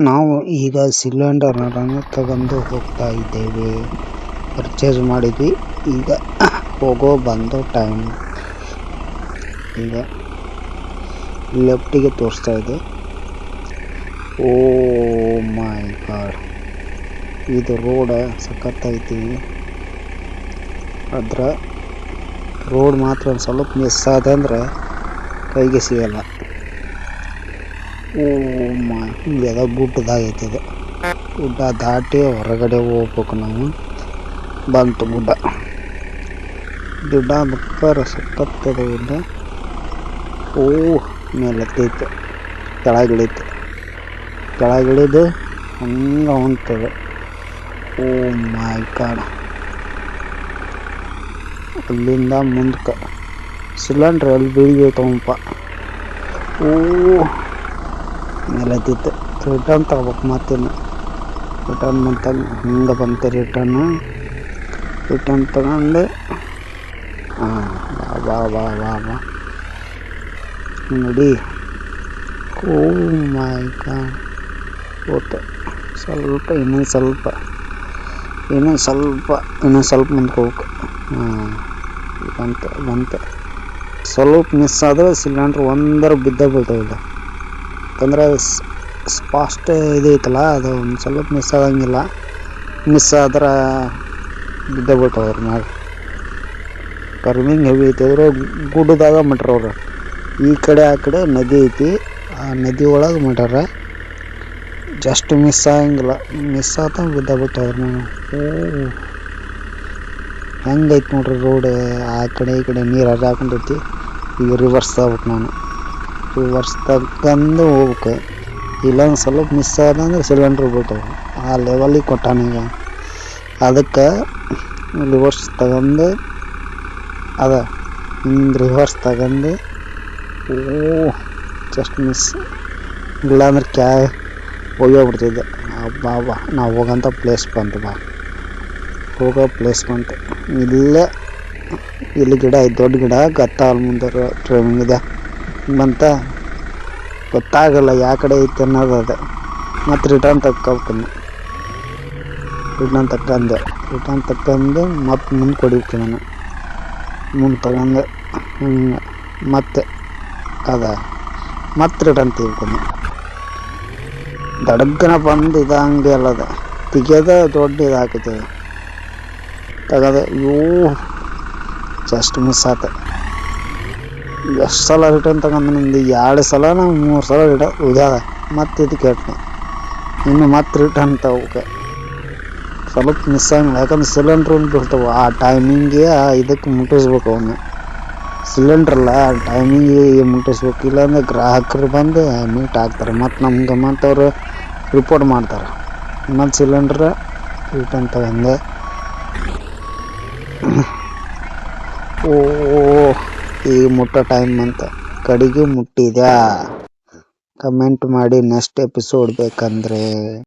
ನಾವು ಈಗ ಸಿಲಿಂಡರನ್ನು ತಗೊಂಡು ಹೋಗ್ತಾ ಇದ್ದೇವೆ. ಪರ್ಚೇಸ್ ಮಾಡಿದ್ವಿ. ಈಗ ಬಂದು ಟೈಮ್. ಈಗ ಲೆಫ್ಟಿಗೆ ತೋರಿಸ್ತಾ ಇದೆ. ಓ ಮೈ ಗಾಡ್, ಇದು ರೋಡ್ ಸಖತ್ತೈತಿ. ಅದ್ರ ರೋಡ್ ಮಾತ್ರ ಒಂದು ಸ್ವಲ್ಪ ಮಿಸ್ ಆದಂದ್ರೆ ಕೈಗೆ ಸಿಗಲ್ಲ. ಓ ಮೈ, ಯಾವುದೋ ಗುಡ್ಡದಾಗೈತಿ ಇದು. ಗುಡ್ಡ ದಾಟಿ ಹೊರಗಡೆ ಹೋಗ್ಬೇಕು ನಾವು. ಬಂತು ಗುಡ್ಡ. ಗಿಡ ಬಕ್ಕರ ಸಖತ್ತದ ಗುಡ್ಡ. ಓ ಮೇಲತ್ತೈತೆ, ಕೆಳಗಿಳಿತು. ಕೆಳಗಿಳಿದು ಹಂಗೆ ಹೊಂಟದೆ. ಓ ಮೈ ಗಾಡ್, ಅಲ್ಲಿಂದ ಮುಂದಕ್ಕೆ ಸಿಲಿಂಡ್ರ್ ಅಲ್ಲಿ ಬೀಳ್ಬೇಕಪ್ಪ. ಓ ಮೇಲತ್ತಿತ್ತು. ರಿಟರ್ನ್ ತಗೋಬೇಕು ಮತ್ತೇನು. ರಿಟರ್ನ್ ಬಂತ, ಹಿಂಗೆ ಬಂತು ರಿಟರ್ನ್ ತಗೊಂಡು ಬಾ ಬಾ ಬಾ ಬಾ ನೋಡಿ. ಓ ಮೈ ಗಾಡ್, ಹೋತು ಸ್ವಲ್ಪ, ಇನ್ನೊಂದು ಸ್ವಲ್ಪ ಮುಂದಕ್ಕೆ ಹೋಗ್ಬೇಕು. ಬಂತು. ಸ್ವಲ್ಪ ಮಿಸ್ ಆದರೆ ಸಿಲಿಂಡ್ರ್ ಒಂದರ ಬಿದ್ದ ಬೀಳ್ತಾವಿಲ್ಲ. ಯಾಕಂದ್ರೆ ಫಾಸ್ಟ್ ಇದು ಐತಲ್ಲ, ಅದು ಒಂದು ಸ್ವಲ್ಪ ಮಿಸ್ ಆಗಂಗಿಲ್ಲ. ಮಿಸ್ ಆದ್ರೆ ಬಿದ್ದ ಬೀಳ್ತಾವ ಅವ್ರ ಮ್ಯಾಗ. ಟರ್ನಿಂಗ್ ಹೆವಿ ಐತಿ. ಅವರು ಗುಡ್ಡದಾಗ ಮಾಡ್ಯಾರ. ಅವ್ರು ಈ ಕಡೆ ಆ ಕಡೆ ನದಿ ಐತಿ. ಆ ನದಿ ಒಳಗೆ ಮಾಡ್ಯಾರ. ಜಸ್ಟ್ ಮಿಸ್ ಆಗಂಗಿಲ್ಲ. ಮಿಸ್ ಆತ ಬಿದ್ದ ಬೀಳ್ತಾವ್ರ ಮ್ಯಾಗ. ಓ ಹೆಂಗೈತಿ ನೋಡ್ರಿ ರೋಡ್. ಆ ಕಡೆ ಈ ಕಡೆ ನೀರು ಹರಿದಾಕೊಂಡೈತಿ. ಈಗ ರಿವರ್ಸ್ ತಗೋಬೇಕು ನಾನು. ರಿವರ್ಸ್ ತಗೊಂಡು ಹೋಗ್ಬೇಕು. ಇಲ್ಲೊಂದು ಸ್ವಲ್ಪ ಮಿಸ್ ಆದಂದ್ರೆ ಸಿಲಿಂಡ್ರ್ ಬೀಳ್ತಾವೆ. ಆ ಲೆವೆಲಿಗೆ ಕೊಟ್ಟಾನೀಗ. ಅದಕ್ಕೆ ರಿವರ್ಸ್ ತಗೊಂಡು ರಿವರ್ಸ್ ತಗೊಂಡು ಜಸ್ಟ್ ಮಿಸ್. ಇಲ್ಲಾಂದ್ರೆ ಹೋಗ್ಬಿಡ್ತಿದ್ದೆ. ಬಾ ನಾವು ಹೋಗೋಂಥ ಪ್ಲೇಸ್ ಬಂತು. ಹೋಗೋ ಪ್ಲೇಸ್ ಬಂತು. ಇಲ್ಲಿ ಗಿಡ ಐತೆ, ದೊಡ್ಡ ಗಿಡ. ಗತ್ತಾಲ್ ಮುಂದೆ ಟ್ರೈನಿಂಗ್ ಇದೆ ಬಂತ. ಗೊತ್ತಾಗಲ್ಲ ಯಾವ ಕಡೆ ಐತೆ ಅನ್ನೋದು. ಅದು ಮತ್ತು ರಿಟರ್ನ್ ತಕ್ಕೊಂಡು ಮತ್ತೆ ಮುಂದೆ ಕೊಡಿಬೇಕು. ನಾನು ಮುಂದೆ ತಗೊಂಡು ಮತ್ತೆ ಮತ್ತೆ ರಿಟರ್ನ್ ತೆಗಿಬೇಕು. ದಡಗ್ಗನ ಬಂದು ಇದಂಗೆ ಅಲ್ಲದ ತೆಗಿಯೋದ ದೊಡ್ಡ ಇದಾಕೈತಿ. ತಗದೆ ಜಸ್ಟ್ ಮಿಸ್ ಆತ. ಎಷ್ಟು ಸಲ ರಿಟರ್ನ್ ತಗೊಂಡು ನಿಮ್ದು 2 ಸಲ 3 ಸಲ ರಿಟರ್ನ್ ಉದ್ಯಾದ. ಮತ್ತೆ ಇದು ಕೆಟ್ಟನೆ. ಇನ್ನು ಮತ್ತೆ ರಿಟರ್ನ್ ತಗೋಕೆ ಸ್ವಲ್ಪ ಮಿಸ್ ಆಗಿಲ್ಲ. ಯಾಕಂದ್ರೆ ಸಿಲಿಂಡ್ರ್ ಬೀಳ್ತಾವೆ. ಆ ಟೈಮಿಂಗ್ಗೆ ಇದಕ್ಕೆ ಮುಟ್ಟಿಸ್ಬೇಕು. ಅವನ್ನ ಸಿಲಿಂಡ್ರಲ್ಲ ಟೈಮಿಂಗಿಗೆ ಮುಟ್ಟಿಸ್ಬೇಕು. ಇಲ್ಲಾಂದ್ರೆ ಗ್ರಾಹಕರು ಬಂದು ಮೀಟ್ ಆಗ್ತಾರೆ. ಮತ್ತು ನಮ್ಗೆ ಅವರು ರಿಪೋರ್ಟ್ ಮಾಡ್ತಾರೆ. ಮತ್ತು ಸಿಲಿಂಡ್ರ್ ರಿಟರ್ನ್ ತಗೊಂಡೆ. ಓ ಈಗ ಮುಟ್ಟೋ ಟೈಮ್ ಅಂತ ಕಡೆಗೆ ಮುಟ್ಟಿದ್ಯಾ. ಕಮೆಂಟ್ ಮಾಡಿ ನೆಕ್ಸ್ಟ್ ಎಪಿಸೋಡ್ ಬೇಕಂದ್ರೆ.